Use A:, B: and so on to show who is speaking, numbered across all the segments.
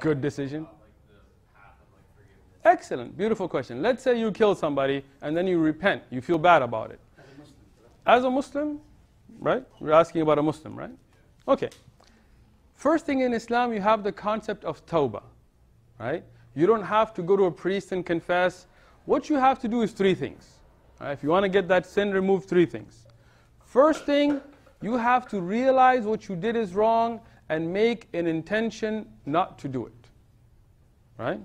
A: Good decision. Excellent, beautiful question. Let's say you kill somebody and then you repent, you feel bad about it. As a Muslim, right? We're asking about a Muslim, right? Okay. First thing in Islam, you have the concept of tawbah, right? You don't have to go to a priest and confess. What you have to do is three things. Right? If you want to get that sin removed, three things. First thing, you have to realize what you did is wrong and make an intention not to do it, right?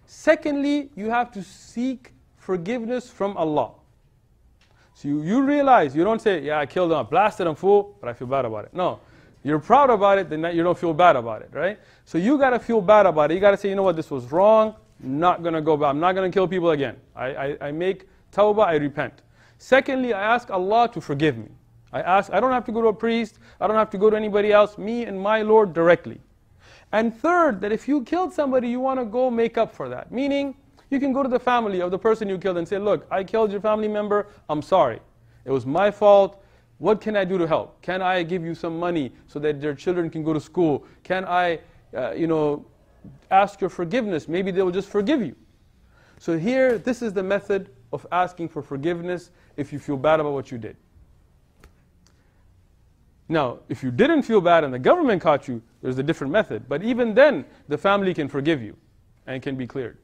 A: Secondly, you have to seek forgiveness from Allah. So you realize, you don't say, yeah, I killed him, I blasted him, fool, but I feel bad about it. No, you're proud about it, then you don't feel bad about it, right? So you got to feel bad about it. You got to say, you know what, this was wrong, not going to go back. I'm not going to kill people again. I make tawbah, I repent. Secondly, I ask Allah to forgive me. I don't have to go to a priest, I don't have to go to anybody else, me and my Lord directly. And third, that if you killed somebody, you want to go make up for that. Meaning, you can go to the family of the person you killed and say, look, I killed your family member, I'm sorry. It was my fault. What can I do to help? Can I give you some money so that their children can go to school? Can I, ask your forgiveness? Maybe they will just forgive you. So here, this is the method of asking for forgiveness if you feel bad about what you did. Now, if you didn't feel bad and the government caught you, there's a different method. But even then, the family can forgive you and can be cleared.